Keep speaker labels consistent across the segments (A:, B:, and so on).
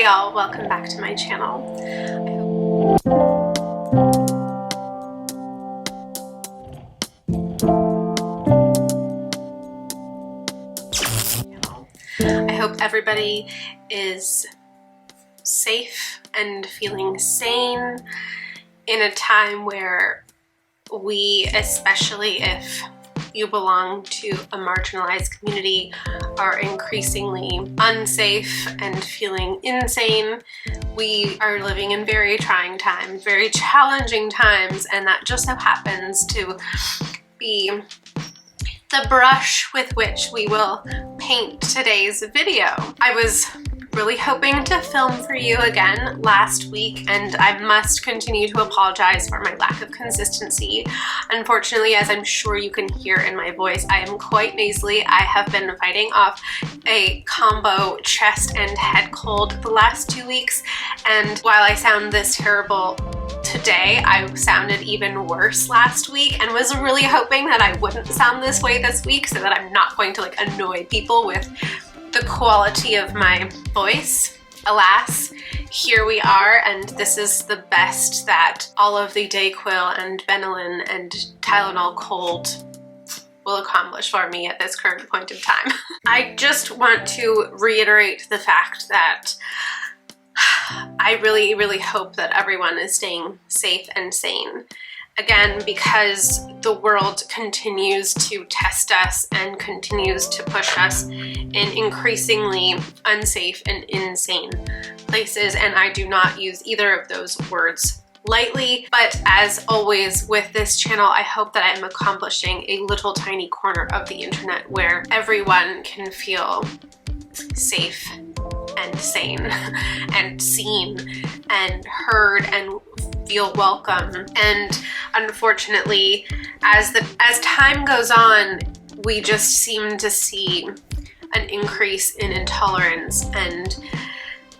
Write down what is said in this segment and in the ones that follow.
A: Hi y'all, welcome back to my channel. I hope everybody is safe and feeling sane in a time where we, especially if you belong to a marginalized community, are increasingly unsafe and feeling insane. We are living in very trying times, very challenging times, and that just so happens to be the brush with which we will paint today's video. I was really hoping to film for you again last week, and I must continue to apologize for my lack of consistency. Unfortunately, as I'm sure you can hear in my voice, I am quite nasally. I have been fighting off a combo chest and head cold the last 2 weeks, and while I sound this terrible today, I sounded even worse last week and was really hoping that I wouldn't sound this way this week so that I'm not going to annoy people with the quality of my voice. Alas, here we are, and this is the best that all of the Dayquil and Benylin and Tylenol Cold will accomplish for me at this current point of time. I just want to reiterate the fact that I really, really hope that everyone is staying safe and sane. Again, because the world continues to test us and continues to push us in increasingly unsafe and insane places, and I do not use either of those words lightly. But as always with this channel, I hope that I am accomplishing a little tiny corner of the internet where everyone can feel safe and sane and seen and heard and feel welcome. And unfortunately, as time goes on, we just seem to see an increase in intolerance and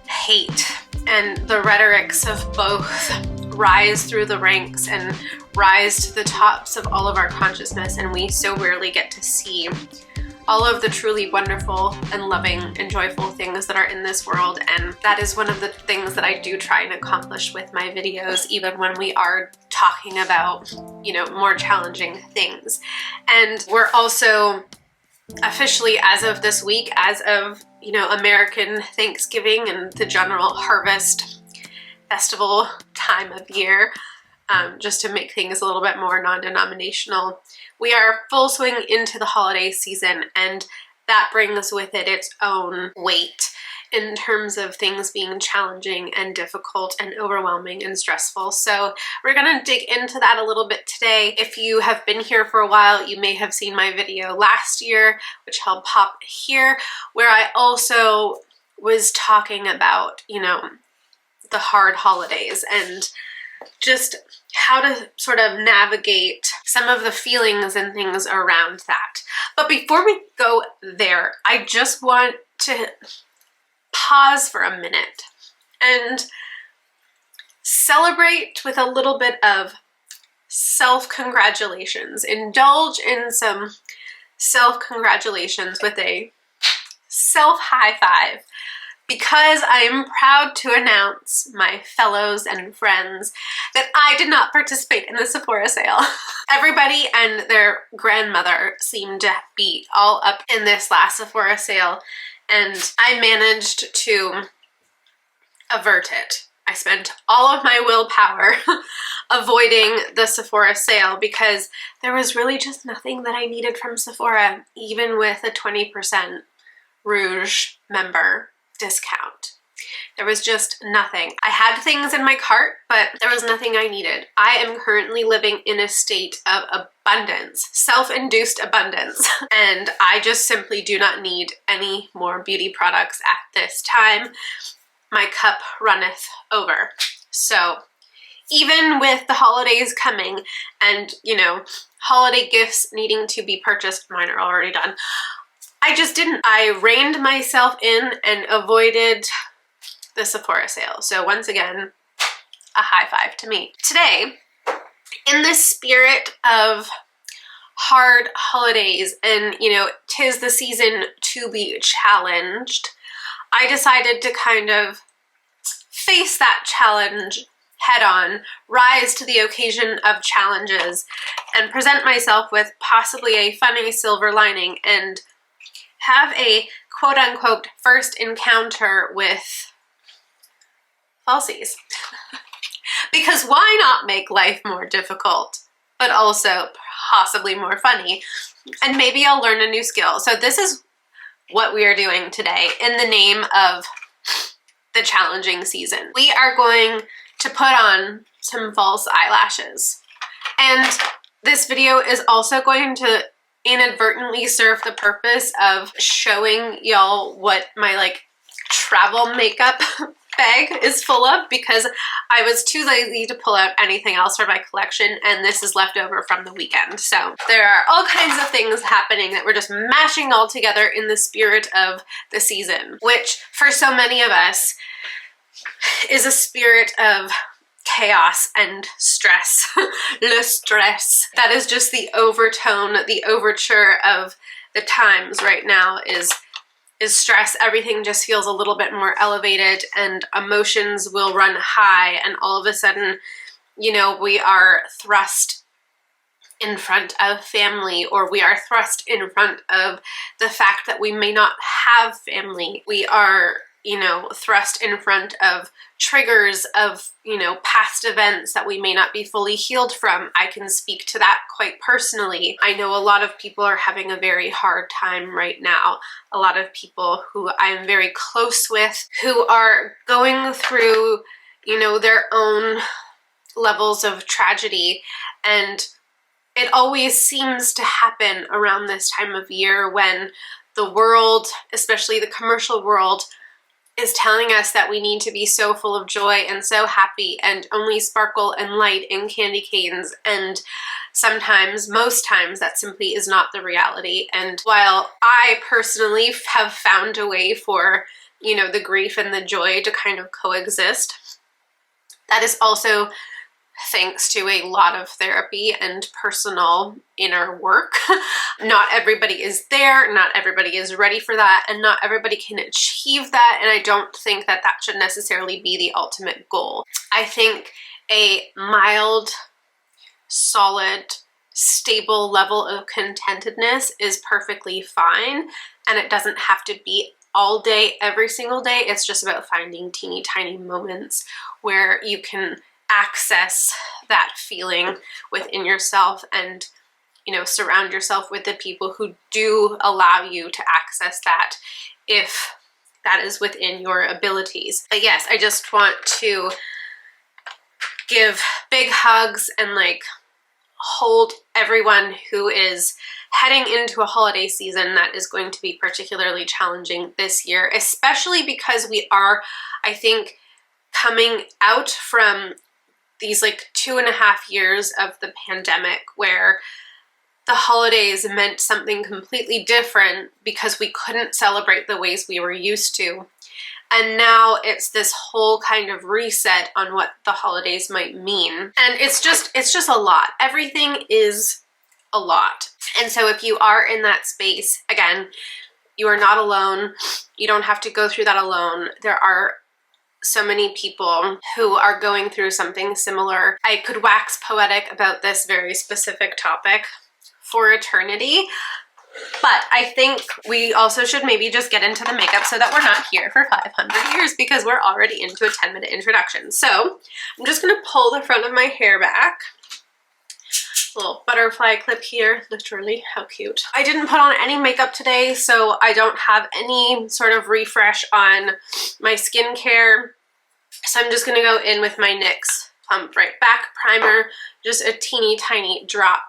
A: hate, and the rhetorics of both rise through the ranks and rise to the tops of all of our consciousness, and we so rarely get to see all of the truly wonderful and loving and joyful things that are in this world. And that is one of the things that I do try and accomplish with my videos, even when we are talking about, you know, more challenging things. And we're also officially, as of this week, as of, you know, American Thanksgiving and the general harvest festival time of year, just to make things a little bit more non-denominational, we are full swing into the holiday season, and that brings with it its own weight in terms of things being challenging and difficult and overwhelming and stressful. So we're gonna dig into that a little bit today. If you have been here for a while, you may have seen my video last year, which I'll pop here, where I also was talking about, you know, the hard holidays and just how to sort of navigate some of the feelings and things around that. But before we go there, I just want to pause for a minute and celebrate with a little bit of self-congratulations. Indulge in some self-congratulations with a self-high five, because I am proud to announce, my fellows and friends, that I did not participate in the Sephora sale. Everybody and their grandmother seemed to be all up in this last Sephora sale, and I managed to avert it. I spent all of my willpower avoiding the Sephora sale because there was really just nothing that I needed from Sephora, even with a 20% Rouge member discount. There was just nothing. I had things in my cart, but there was nothing I needed. I am currently living in a state of abundance, self-induced abundance, and I just simply do not need any more beauty products at this time. My cup runneth over. So even with the holidays coming and, you know, holiday gifts needing to be purchased, mine are already done, I just didn't. I reined myself in and avoided the Sephora sale. So once again, a high five to me. Today, in the spirit of hard holidays and, you know, 'tis the season to be challenged, I decided to kind of face that challenge head on, rise to the occasion of challenges, and present myself with possibly a funny silver lining and have a quote-unquote first encounter with falsies. Because why not make life more difficult, but also possibly more funny? And maybe I'll learn a new skill. So this is what we are doing today in the name of the challenging season. We are going to put on some false eyelashes. And this video is also going to inadvertently serve the purpose of showing y'all what my like travel makeup bag is full of, because I was too lazy to pull out anything else for my collection, and this is left over from the weekend. So there are all kinds of things happening that we're just mashing all together in the spirit of the season, which for so many of us is a spirit of chaos and stress. Le stress. That is just the overtone, the overture of the times right now is stress. Everything just feels a little bit more elevated and emotions will run high, and all of a sudden, you know, we are thrust in front of family, or we are thrust in front of the fact that we may not have family. We are, you know, thrust in front of triggers of, you know, past events that we may not be fully healed from. I can speak to that quite personally. I know a lot of people are having a very hard time right now. A lot of people who I'm very close with who are going through, you know, their own levels of tragedy, and it always seems to happen around this time of year when the world, especially the commercial world, is telling us that we need to be so full of joy and so happy and only sparkle and light in candy canes, and sometimes, most times, that simply is not the reality. And while I personally have found a way for, you know, the grief and the joy to kind of coexist, that is also thanks to a lot of therapy and personal inner work. Not everybody is there, not everybody is ready for that, and not everybody can achieve that, and I don't think that that should necessarily be the ultimate goal. I think a mild, solid, stable level of contentedness is perfectly fine, and it doesn't have to be all day, every single day. It's just about finding teeny tiny moments where you can access that feeling within yourself and, you know, surround yourself with the people who do allow you to access that if that is within your abilities. But yes, I just want to give big hugs and like hold everyone who is heading into a holiday season that is going to be particularly challenging this year, especially because we are, I think, coming out from these like 2.5 years of the pandemic where the holidays meant something completely different because we couldn't celebrate the ways we were used to. And now it's this whole kind of reset on what the holidays might mean. And it's just a lot. Everything is a lot. And so if you are in that space, again, you are not alone. You don't have to go through that alone. There are so many people who are going through something similar. I could wax poetic about this very specific topic for eternity, but I think we also should maybe just get into the makeup so that we're not here for 500 years, because we're already into a 10-minute introduction. So I'm just gonna pull the front of my hair back. Little butterfly clip here, literally, how cute. I didn't put on any makeup today, so I don't have any sort of refresh on my skincare. So I'm just gonna go in with my NYX Plump Right Back primer, just a teeny tiny drop,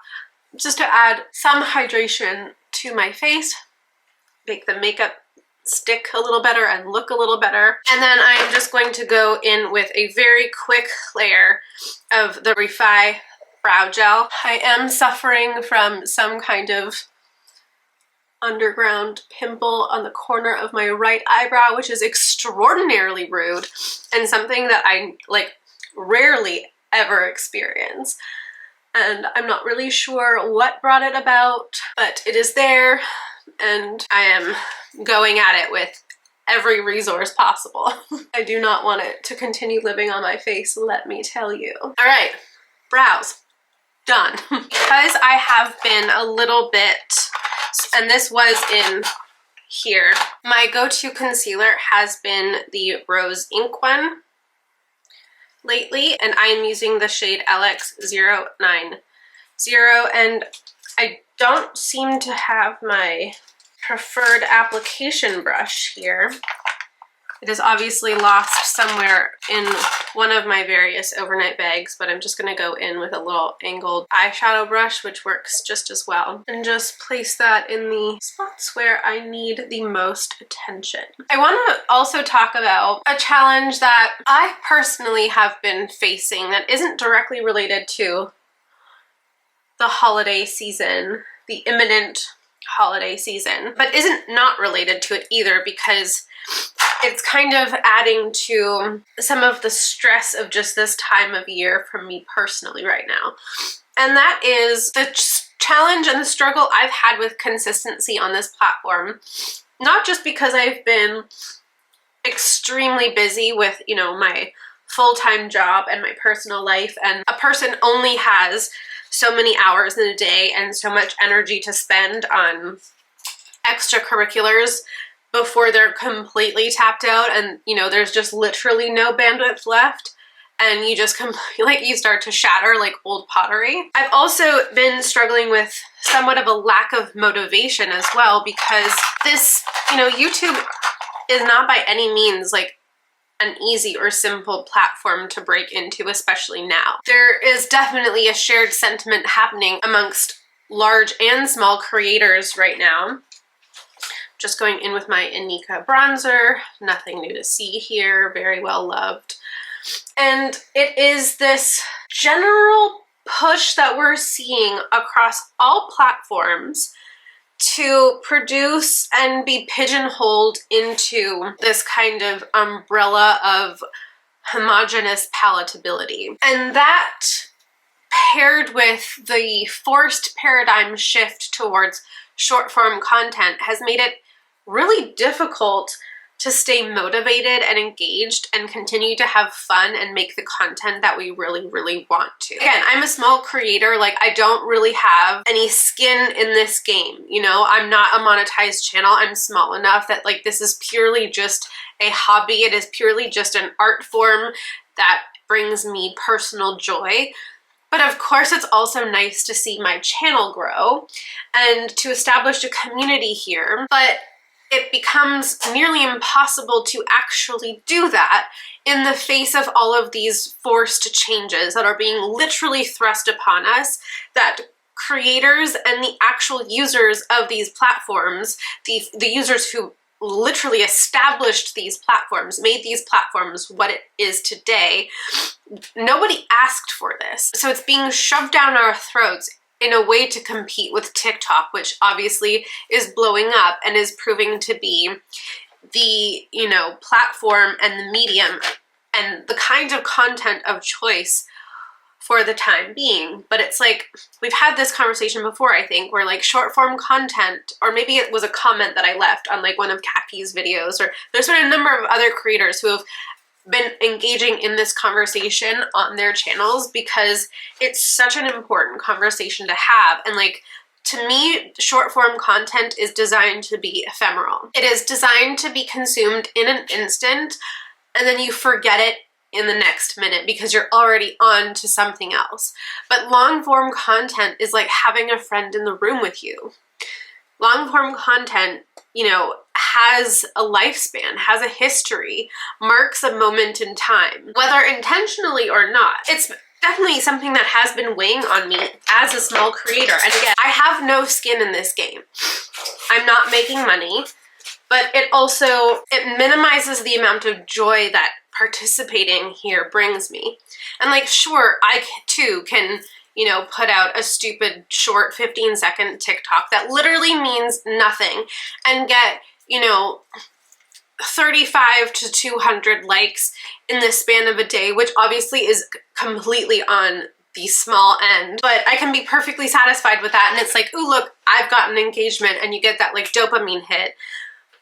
A: just to add some hydration to my face, make the makeup stick a little better and look a little better. And then I'm just going to go in with a very quick layer of the Refi brow gel. I am suffering from some kind of underground pimple on the corner of my right eyebrow, which is extraordinarily rude and something that I like rarely ever experience. And I'm not really sure what brought it about, but it is there, and I am going at it with every resource possible. I do not want it to continue living on my face, let me tell you. All right, brows, done. Because I have been a little bit, and this was in here, my go-to concealer has been the Rose Ink one lately, and I am using the shade LX090, and I don't seem to have my preferred application brush here. It is obviously lost somewhere in one of my various overnight bags, but I'm just gonna go in with a little angled eyeshadow brush, which works just as well, and just place that in the spots where I need the most attention. I wanna also talk about a challenge that I personally have been facing that isn't directly related to the holiday season, the imminent holiday season, but isn't not related to it either, because it's kind of adding to some of the stress of just this time of year for me personally right now. And that is the challenge and the struggle I've had with consistency on this platform. Not just because I've been extremely busy with, you know, my full-time job and my personal life, and a person only has so many hours in a day and so much energy to spend on extracurriculars before they're completely tapped out, and you know, there's just literally no bandwidth left, and you just like you start to shatter like old pottery. I've also been struggling with somewhat of a lack of motivation as well, because this, you know, YouTube is not by any means like an easy or simple platform to break into, especially now. There is definitely a shared sentiment happening amongst large and small creators right now. Just going in with my Inika bronzer, nothing new to see here, very well loved. And it is this general push that we're seeing across all platforms to produce and be pigeonholed into this kind of umbrella of homogeneous palatability. And that, paired with the forced paradigm shift towards short form content, has made it really difficult to stay motivated and engaged and continue to have fun and make the content that we really, really want to. Again, I'm a small creator, like I don't really have any skin in this game, you know? I'm not a monetized channel. I'm small enough that like this is purely just a hobby. It is purely just an art form that brings me personal joy. But of course, it's also nice to see my channel grow and to establish a community here. But it becomes nearly impossible to actually do that in the face of all of these forced changes that are being literally thrust upon us, that creators and the actual users of these platforms, the users who literally established these platforms, made these platforms what it is today, nobody asked for this. So it's being shoved down our throats in a way to compete with TikTok, which obviously is blowing up and is proving to be the, you know, platform and the medium and the kind of content of choice for the time being. But it's like, we've had this conversation before, I think, where like short form content, or maybe it was a comment that I left on like one of Kaki's videos, or there's been a number of other creators who have been engaging in this conversation on their channels, because it's such an important conversation to have. And like, to me, short form content is designed to be ephemeral. It is designed to be consumed in an instant, and then you forget it in the next minute because you're already on to something else. But long form content is like having a friend in the room with you. Long form content, you know, has a lifespan, has a history, marks a moment in time, whether intentionally or not. It's definitely something that has been weighing on me as a small creator. And again, I have no skin in this game. I'm not making money, but it minimizes the amount of joy that participating here brings me. And like, sure, I too can, you know, put out a stupid short 15-second TikTok that literally means nothing and get, you know, 35 to 200 likes in the span of a day, which obviously is completely on the small end, but I can be perfectly satisfied with that. And it's like, ooh, look, I've gotten engagement, and you get that like dopamine hit.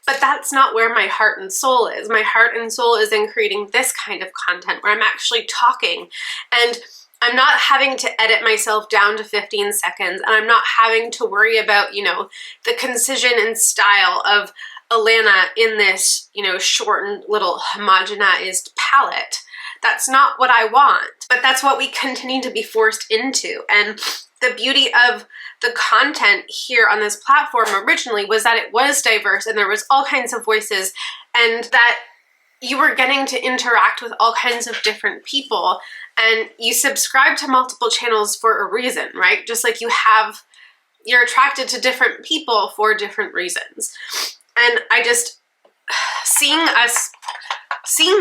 A: But that's not where my heart and soul is. My heart and soul is in creating this kind of content where I'm actually talking, and I'm not having to edit myself down to 15 seconds, and I'm not having to worry about, you know, the concision and style of Alanna in this, you know, shortened little homogenized palette. That's not what I want, but that's what we continue to be forced into. And the beauty of the content here on this platform originally was that it was diverse and there was all kinds of voices, and that you were getting to interact with all kinds of different people, and you subscribe to multiple channels for a reason, right? Just like you're attracted to different people for different reasons. And I just, seeing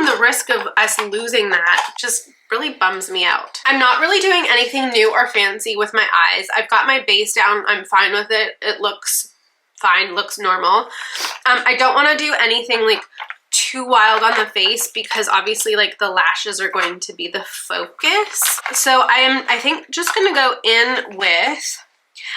A: the risk of us losing that just really bums me out. I'm not really doing anything new or fancy with my eyes. I've got my base down. I'm fine with it. It looks fine, looks normal. I don't want to do anything like too wild on the face because obviously like the lashes are going to be the focus. So I think just gonna go in with,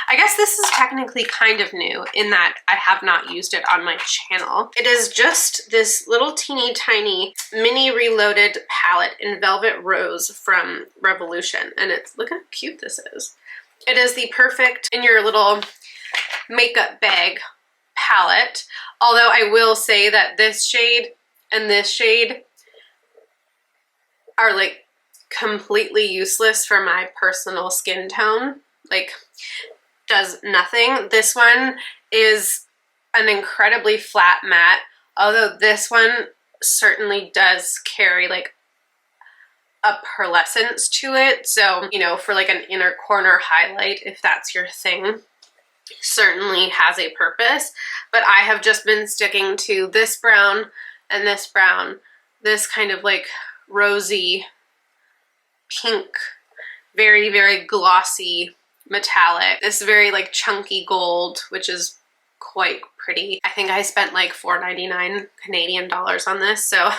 A: I guess this is technically kind of new in that I have not used it on my channel. It is just this little teeny tiny mini reloaded palette in Velvet Rose from Revolution. And it's, look how cute this is. It is the perfect in your little makeup bag palette. Although I will say that this shade and this shade are like completely useless for my personal skin tone. Like, does nothing. This one is an incredibly flat matte, although this one certainly does carry like a pearlescence to it. So, you know, for like an inner corner highlight, if that's your thing, certainly has a purpose. But I have just been sticking to this brown and this brown, this kind of like rosy pink, very, very glossy metallic, this very like chunky gold, which is quite pretty. I think I spent like $4.99 Canadian dollars on this, so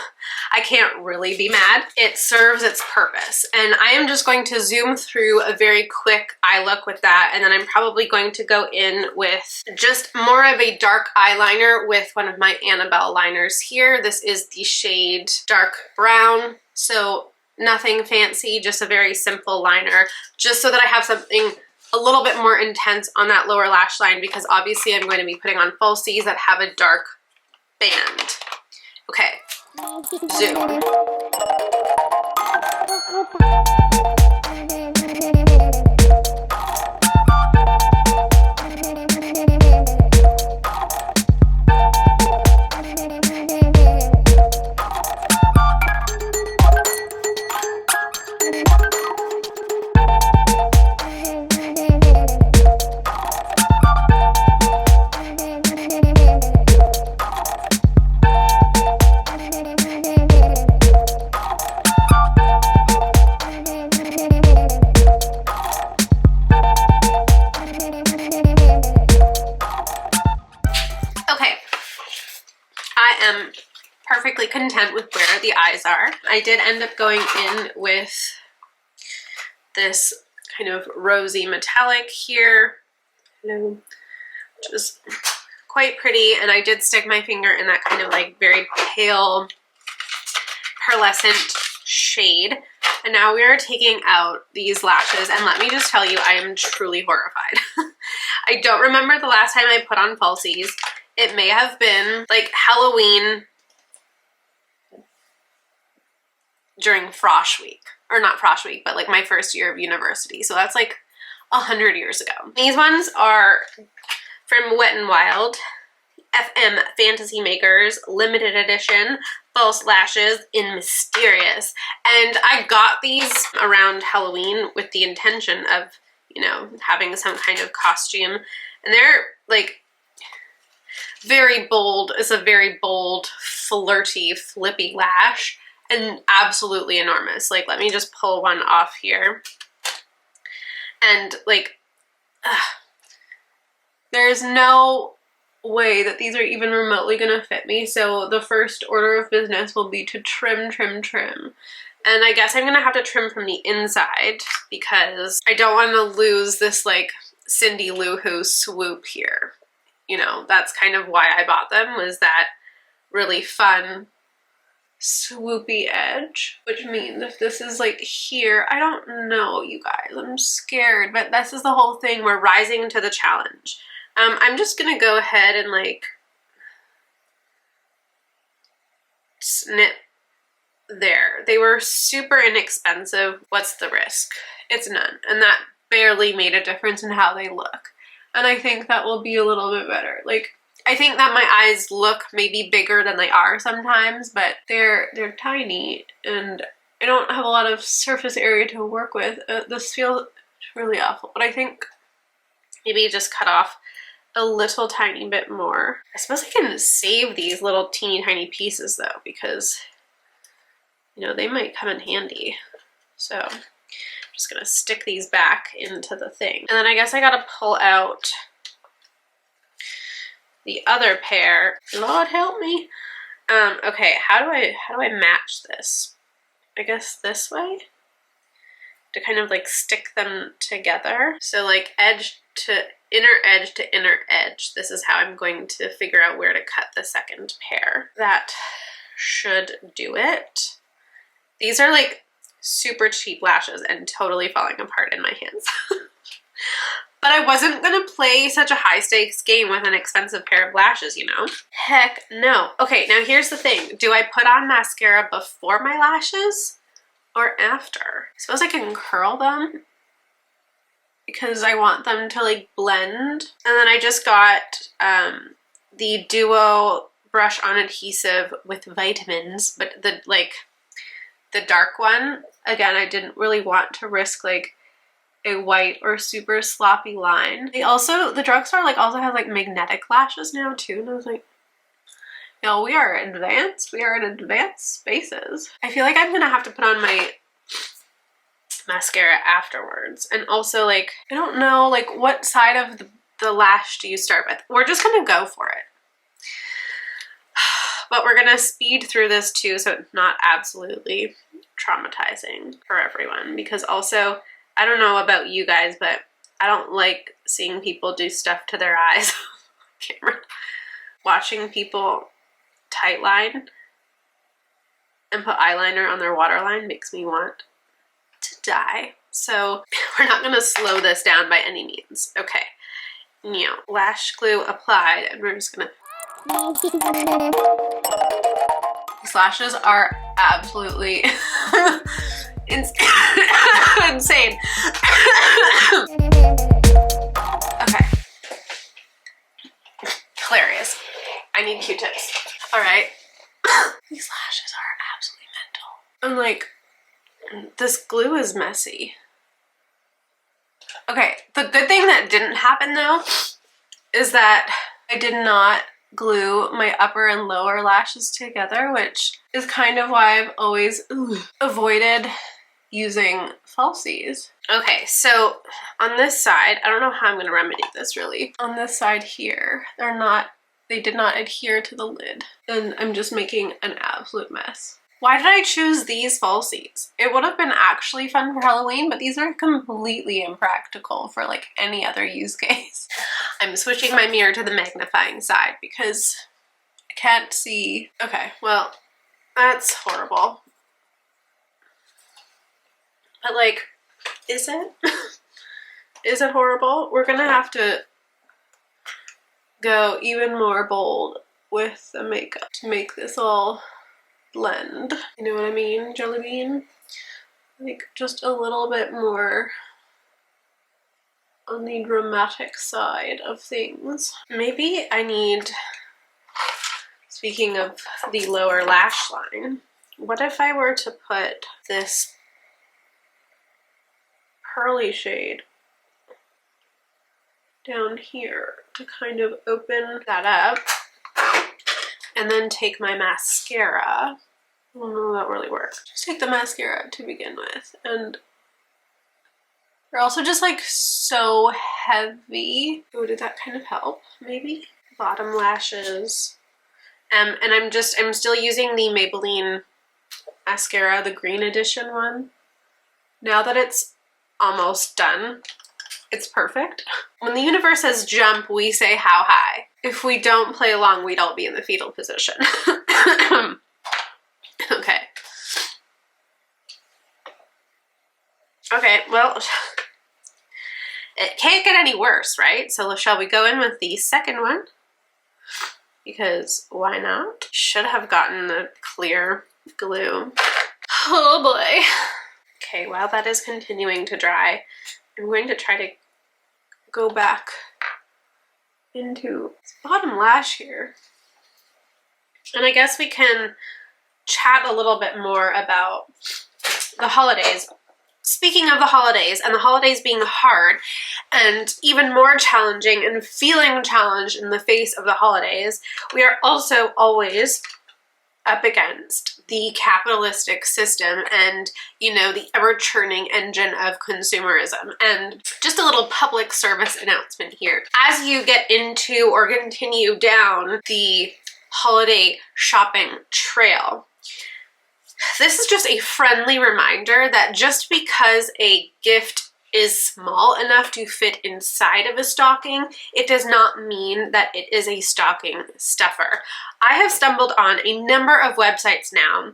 A: I can't really be mad. It serves its purpose. And I am just going to zoom through a very quick eye look with that, and then I'm probably going to go in with just more of a dark eyeliner with one of my Annabelle liners here. This is the shade Dark Brown, so nothing fancy, just a very simple liner, just so that I have something a little bit more intense on that lower lash line, because obviously I'm going to be putting on falsies that have a dark band. Okay, zoom. Perfectly content with where the eyes are. I did end up going in with this kind of rosy metallic here, which is quite pretty, and I did stick my finger in that kind of like very pale pearlescent shade. And now we are taking out these lashes, and let me just tell you, I am truly horrified. I don't remember the last time I put on falsies. It may have been like Halloween during Frosh Week, or not Frosh Week, but like my first year of university. So that's like 100 years ago. These ones are from Wet n Wild, FM Fantasy Makers limited edition false lashes in Mysterious. And I got these around Halloween with the intention of, you know, having some kind of costume. And they're like very bold. It's a very bold, flirty, flippy lash. And absolutely enormous. Like, let me just pull one off here. And like, there's no way that these are even remotely gonna fit me. So the first order of business will be to trim, trim, trim. And I guess I'm gonna have to trim from the inside because I don't want to lose this like Cindy Lou Who swoop here. you know, that's kind of why I bought them, was that really fun swoopy edge, which means if this is like here, I don't know, you guys, I'm scared, but this is the whole thing. We're rising to the challenge. I'm just gonna go ahead and like snip there. They were super inexpensive. What's the risk? It's none. And that barely made a difference in how they look. And I think that will be a little bit better. Like, I think that my eyes look maybe bigger than they are sometimes, but they're tiny and I don't have a lot of surface area to work with. This feels really awful, but I think maybe just cut off a little tiny bit more. I suppose I can save these little teeny tiny pieces though, because you know, they might come in handy. So I'm just gonna stick these back into the thing. And then I guess I gotta pull out the other pair. Lord help me. Okay, how do I match this? I guess this way? To kind of like stick them together. So like edge to inner edge. This is how I'm going to figure out where to cut the second pair. That should do it. These are like super cheap lashes and totally falling apart in my hands. But I wasn't gonna play such a high stakes game with an expensive pair of lashes, you know? Heck no. Okay, now here's the thing. Do I put on mascara before my lashes or after? I suppose I can curl them because I want them to like blend. And then I just got the Duo brush on adhesive with vitamins, but the dark one. Again, I didn't really want to risk like a white or super sloppy line. They also, the drugstore like also has like magnetic lashes now too, and I was like, no, we are advanced. We are in advanced spaces. I feel like I'm gonna have to put on my mascara afterwards. And also like, I don't know like what side of the lash do you start with? We're just gonna go for it. But we're gonna speed through this too, so it's not absolutely traumatizing for everyone, because also, I don't know about you guys, but I don't like seeing people do stuff to their eyes on camera. Watching people tight line and put eyeliner on their waterline makes me want to die. So we're not gonna slow this down by any means. Okay, now lash glue applied, and we're just gonna these lashes are absolutely insane. Okay. Hilarious. I need Q-tips. Alright. These lashes are absolutely mental. I'm like, this glue is messy. Okay, the good thing that didn't happen though is that I did not glue my upper and lower lashes together, which is kind of why I've always avoided using falsies. Okay, so on this side, I don't know how I'm going to remedy this really. On this side here, they did not adhere to the lid, and I'm just making an absolute mess. Why did I choose these falsies? It would have been actually fun for Halloween, but these are completely impractical for like any other use case. I'm switching my mirror to the magnifying side because I can't see. Okay, well, that's horrible. But like, is it? Is it horrible? We're gonna have to go even more bold with the makeup to make this all blend. You know what I mean, jelly bean? Like just a little bit more on the dramatic side of things. Maybe I need, speaking of the lower lash line, what if I were to put this pearly shade down here to kind of open that up, and then take my mascara. I don't know if that really works. Just take the mascara to begin with, and they're also just like so heavy. Oh, did that kind of help? Maybe? Bottom lashes. And I'm still using the Maybelline mascara, the green edition one. Now that it's almost done, It's perfect. When the universe says jump, we say how high. If we don't play along, we'd all be in the fetal position. Okay. Okay, well, it can't get any worse, right? So shall we go in with the second one? Because why not? Should have gotten the clear glue. Oh boy. Okay, while that is continuing to dry, I'm going to try to go back into this bottom lash here. And I guess we can chat a little bit more about the holidays. Speaking of the holidays, and the holidays being hard and even more challenging and feeling challenged in the face of the holidays, we are also always up against the capitalistic system and, you know, the ever-churning engine of consumerism. And just a little public service announcement here. As you get into or continue down the holiday shopping trail, this is just a friendly reminder that just because a gift is small enough to fit inside of a stocking, it does not mean that it is a stocking stuffer. I have stumbled on a number of websites now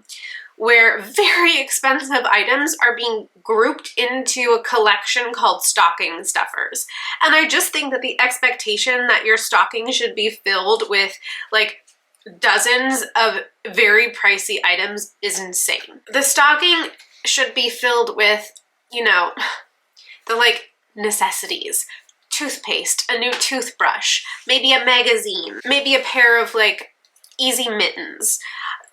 A: where very expensive items are being grouped into a collection called stocking stuffers. And I just think that the expectation that your stocking should be filled with like dozens of very pricey items is insane. The stocking should be filled with, you know, the like necessities. Toothpaste, a new toothbrush, maybe a magazine, maybe a pair of like easy mittens.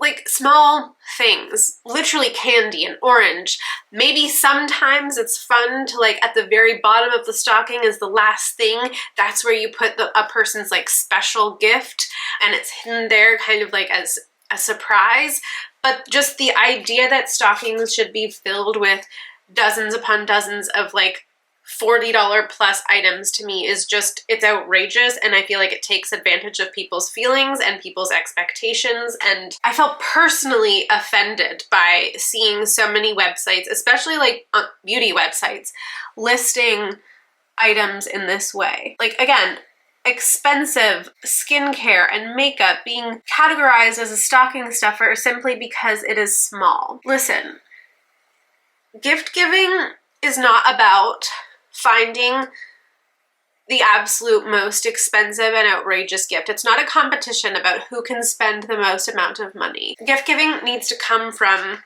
A: Like small things, literally candy and orange. Maybe sometimes it's fun to like at the very bottom of the stocking is the last thing. That's where you put a person's like special gift and it's hidden there kind of like as a surprise. But just the idea that stockings should be filled with dozens upon dozens of like $40 plus items to me is just, it's outrageous, and I feel like it takes advantage of people's feelings and people's expectations. And I felt personally offended by seeing so many websites, especially like beauty websites, listing items in this way. Like again, expensive skincare and makeup being categorized as a stocking stuffer simply because it is small. Listen, gift giving is not about finding the absolute most expensive and outrageous gift. It's not a competition about who can spend the most amount of money. Gift giving needs to come from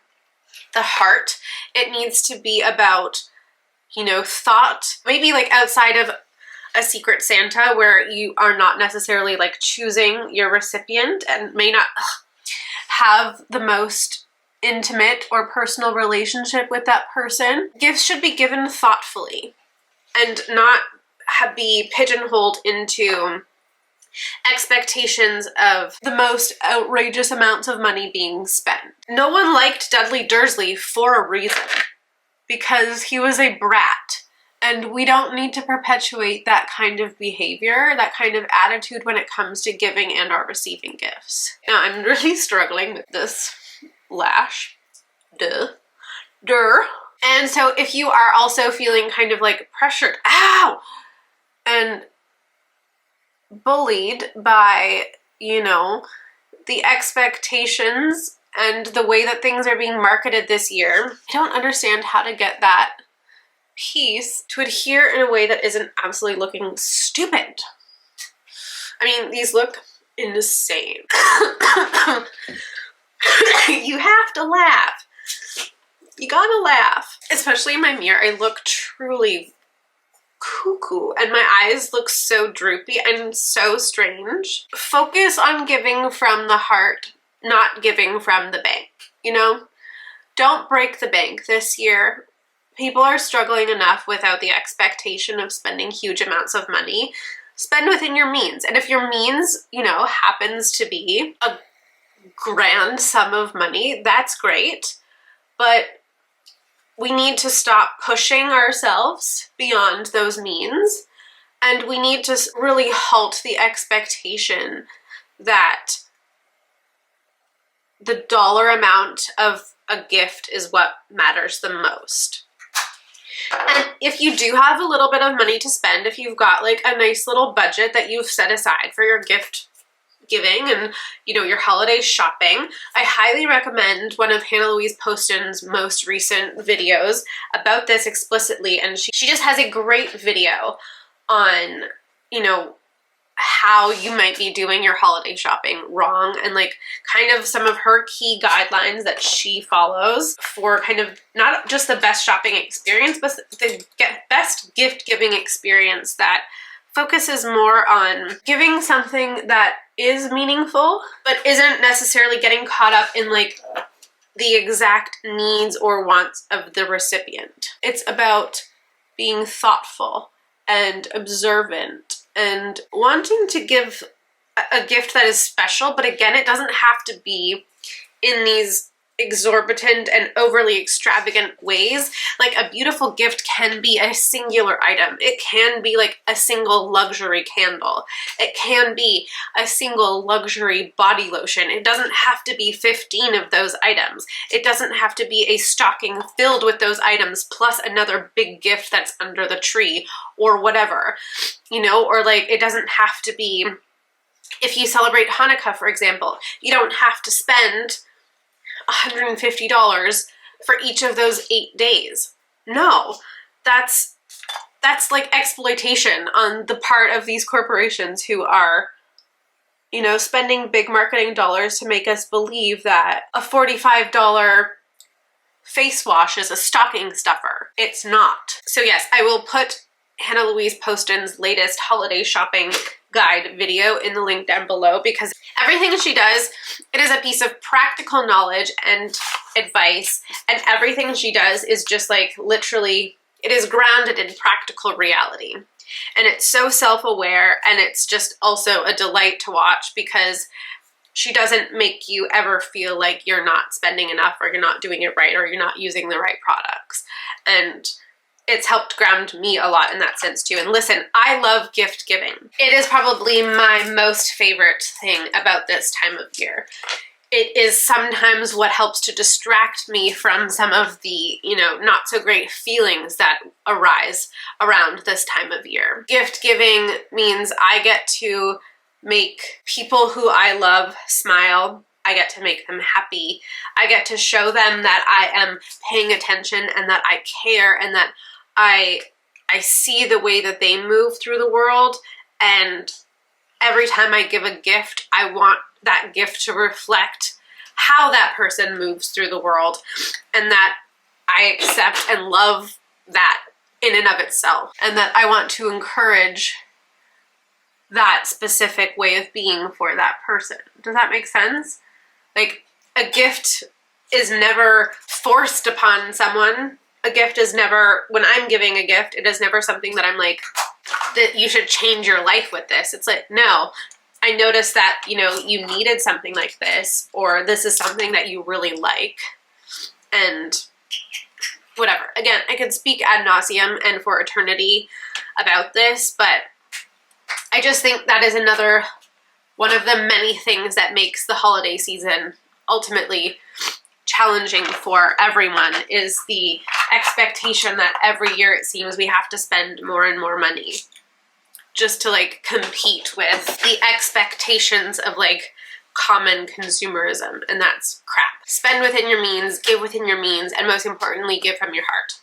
A: the heart. It needs to be about, you know, thought, maybe like outside of a Secret Santa where you are not necessarily like choosing your recipient and may not have the most intimate or personal relationship with that person. Gifts should be given thoughtfully and not be pigeonholed into expectations of the most outrageous amounts of money being spent. No one liked Dudley Dursley for a reason, because he was a brat. And we don't need to perpetuate that kind of behavior, that kind of attitude when it comes to giving and or receiving gifts. Now, I'm really struggling with this lash. Duh. And so if you are also feeling kind of like pressured, ow, and bullied by, you know, the expectations and the way that things are being marketed this year, I don't understand how to get that piece to adhere in a way that isn't absolutely looking stupid. I mean, these look insane. You have to laugh. You gotta laugh. Especially in my mirror, I look truly cuckoo and my eyes look so droopy and so strange. Focus on giving from the heart, not giving from the bank, you know? Don't break the bank this year. People are struggling enough without the expectation of spending huge amounts of money. Spend within your means. And if your means, you know, happens to be a grand sum of money, that's great. But we need to stop pushing ourselves beyond those means. And we need to really halt the expectation that the dollar amount of a gift is what matters the most. And if you do have a little bit of money to spend, if you've got like a nice little budget that you've set aside for your gift giving and, you know, your holiday shopping, I highly recommend one of Hannah Louise Poston's most recent videos about this explicitly. And she just has a great video on, you know, how you might be doing your holiday shopping wrong, and like kind of some of her key guidelines that she follows for kind of not just the best shopping experience, but the best gift giving experience that focuses more on giving something that is meaningful, but isn't necessarily getting caught up in like the exact needs or wants of the recipient. It's about being thoughtful and observant and wanting to give a gift that is special, but again, it doesn't have to be in these exorbitant and overly extravagant ways. Like a beautiful gift can be a singular item. It can be like a single luxury candle. It can be a single luxury body lotion. It doesn't have to be 15 of those items. It doesn't have to be a stocking filled with those items plus another big gift that's under the tree or whatever, you know, or like it doesn't have to be, if you celebrate Hanukkah, for example, you don't have to spend $150 for each of those 8 days. No, that's like exploitation on the part of these corporations who are, you know, spending big marketing dollars to make us believe that a $45 face wash is a stocking stuffer. It's not. So yes, I will put Hannah Louise Poston's latest holiday shopping guide video in the link down below, because everything she does, it is a piece of practical knowledge and advice, and everything she does is just like literally, it is grounded in practical reality. And it's so self-aware, and it's just also a delight to watch because she doesn't make you ever feel like you're not spending enough or you're not doing it right or you're not using the right products. And it's helped ground me a lot in that sense too. And listen, I love gift giving. It is probably my most favorite thing about this time of year. It is sometimes what helps to distract me from some of the, you know, not so great feelings that arise around this time of year. Gift giving means I get to make people who I love smile. I get to make them happy. I get to show them that I am paying attention and that I care and that I see the way that they move through the world, and every time I give a gift, I want that gift to reflect how that person moves through the world, and that I accept and love that in and of itself, and that I want to encourage that specific way of being for that person. Does that make sense? Like, a gift is never forced upon someone. A gift is never, when I'm giving a gift, it is never something that I'm like, that you should change your life with this. It's like, no, I noticed that, you know, you needed something like this, or this is something that you really like, and whatever. Again, I could speak ad nauseum and for eternity about this, but I just think that is another one of the many things that makes the holiday season ultimately challenging for everyone, is the expectation that every year it seems we have to spend more and more money just to like compete with the expectations of like common consumerism, and that's crap. Spend within your means, give within your means, and most importantly, give from your heart.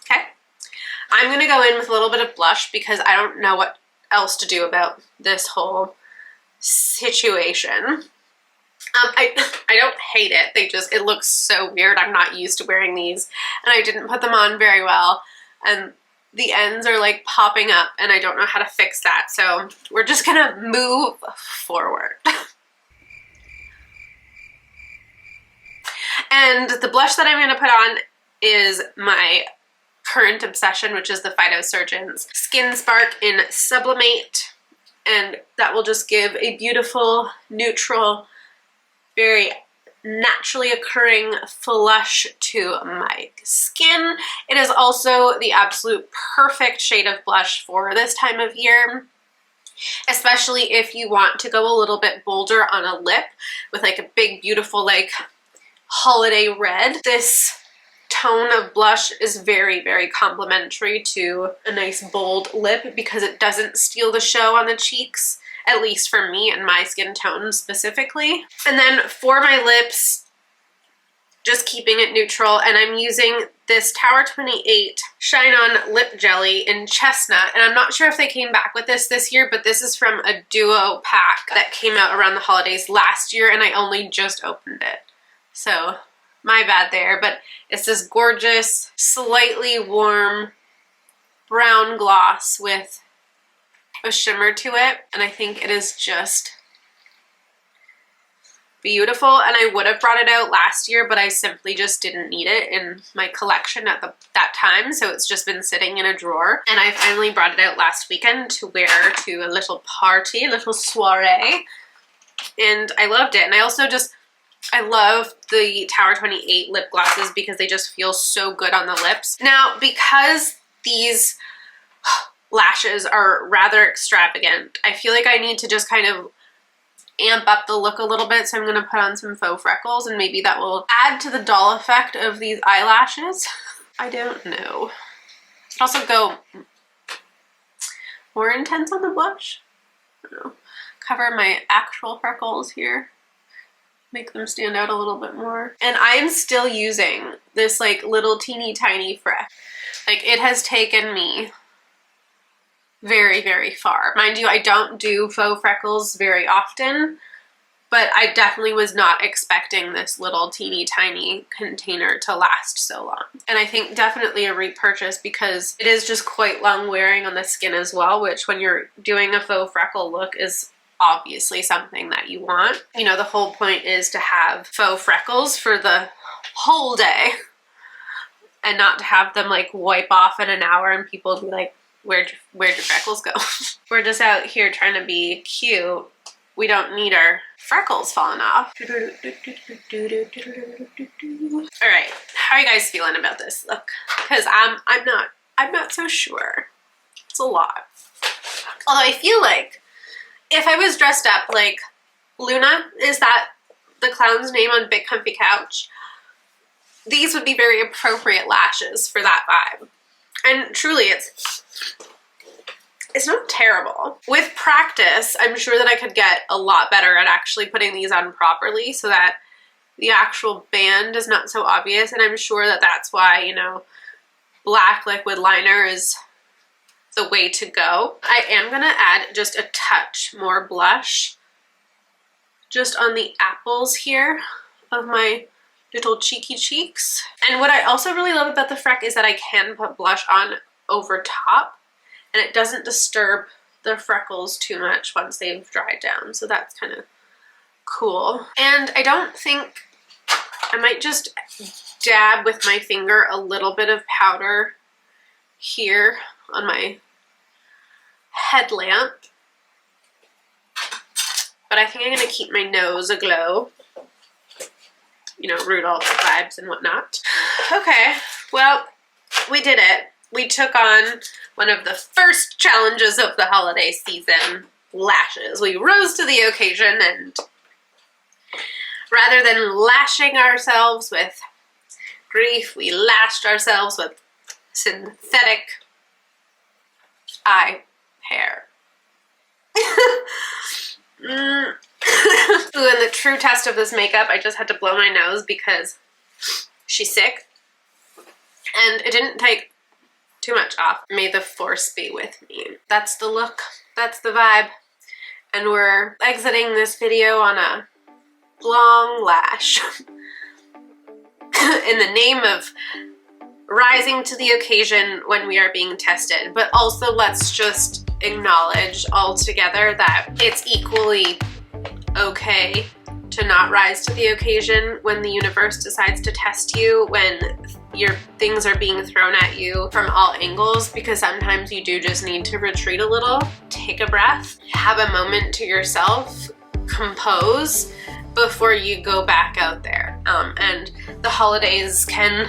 A: Okay? I'm gonna go in with a little bit of blush because I don't know what else to do about this whole situation. I don't hate it. It looks so weird. I'm not used to wearing these, and I didn't put them on very well, and the ends are like popping up, and I don't know how to fix that. So we're just gonna move forward. And the blush that I'm gonna put on is my current obsession, which is the Phytosurgeon's Skin Spark in Sublimate, and that will just give a beautiful, neutral, very naturally occurring flush to my skin. It is also the absolute perfect shade of blush for this time of year, especially if you want to go a little bit bolder on a lip with like a big, beautiful, like holiday red. This tone of blush is very, very complimentary to a nice bold lip because it doesn't steal the show on the cheeks, at least for me and my skin tone specifically. And then for my lips, just keeping it neutral, and I'm using this Tower 28 Shine On Lip Jelly in Chestnut, and I'm not sure if they came back with this year, but this is from a duo pack that came out around the holidays last year, and I only just opened it. So, my bad there, but it's this gorgeous, slightly warm brown gloss with a shimmer to it, and I think it is just beautiful. And I would have brought it out last year, but I simply just didn't need it in my collection at that time, so it's just been sitting in a drawer. And I finally brought it out last weekend to wear to a little party, a little soiree, and I loved it. And I love the Tower 28 lip glosses because they just feel so good on the lips. Now, because these lashes are rather extravagant, I feel like I need to just kind of amp up the look a little bit, so I'm going to put on some faux freckles, and maybe that will add to the doll effect of these eyelashes. I don't know. Also go more intense on the blush. I don't know. Cover my actual freckles here. Make them stand out a little bit more. And I am still using this like little teeny tiny freck. Like, it has taken me very, very far. Mind you, I don't do faux freckles very often, but I definitely was not expecting this little teeny tiny container to last so long. And I think definitely a repurchase because it is just quite long wearing on the skin as well, which when you're doing a faux freckle look is obviously something that you want. You know, the whole point is to have faux freckles for the whole day and not to have them like wipe off in an hour and people be like, where'd your freckles go? We're just out here trying to be cute. We don't need our freckles falling off. All right, how are you guys feeling about this look? Because I'm not so sure. It's a lot. Although I feel like if I was dressed up like Luna, is that the clown's name on Big Comfy Couch? These would be very appropriate lashes for that vibe. And truly, it's not terrible. With practice, I'm sure that I could get a lot better at actually putting these on properly so that the actual band is not so obvious. And I'm sure that that's why, you know, black liquid liner is the way to go. I am gonna add just a touch more blush just on the apples here of my little cheeky cheeks. And what I also really love about the freck is that I can put blush on over top and it doesn't disturb the freckles too much once they've dried down. So that's kind of cool. And I don't think, I might just dab with my finger a little bit of powder here on my headlamp. But I think I'm gonna keep my nose aglow. You know, Rudolph vibes and whatnot. Okay, well, we did it. We took on one of the first challenges of the holiday season, lashes. We rose to the occasion, and rather than lashing ourselves with grief, we lashed ourselves with synthetic eye hair. Ooh, and the true test of this makeup, I just had to blow my nose because she's sick. And it didn't take too much off. May the force be with me. That's the look. That's the vibe. And we're exiting this video on a long lash. In the name of rising to the occasion when we are being tested. But also let's just acknowledge all together that it's equally okay to not rise to the occasion when the universe decides to test you, when your things are being thrown at you from all angles, because sometimes you do just need to retreat a little, take a breath, have a moment to yourself, compose before you go back out there. And the holidays can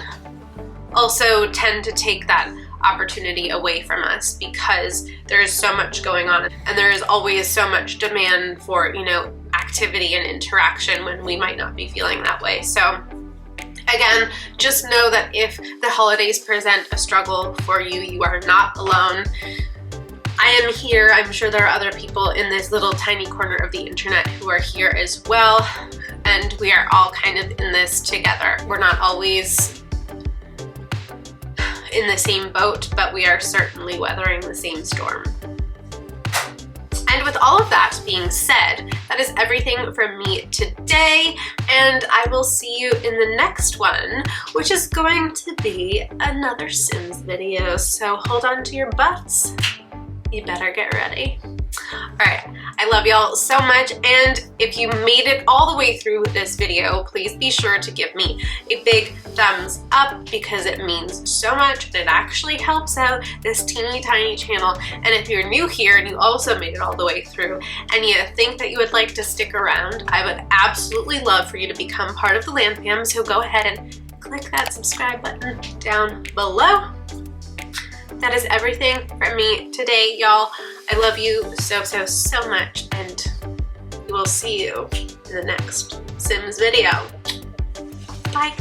A: also tend to take that opportunity away from us because there is so much going on and there is always so much demand for, you know, activity and interaction when we might not be feeling that way. So I Again, just know that if the holidays present a struggle for you, you are not alone. I am here. I'm sure there are other people in this little tiny corner of the internet who are here as well, and we are all kind of in this together. We're not always in the same boat, but we are certainly weathering the same storm. And with all of that being said, that is everything from me today, and I will see you in the next one, which is going to be another Sims video. So hold on to your butts. You better get ready. Alright, I love y'all so much, and if you made it all the way through this video, please be sure to give me a big thumbs up because it means so much and it actually helps out this teeny tiny channel. And if you're new here and you also made it all the way through and you think that you would like to stick around, I would absolutely love for you to become part of the Land Fam, so go ahead and click that subscribe button down below. That is everything from me today, y'all. I love you so, so, so much, and we will see you in the next Sims video. Bye.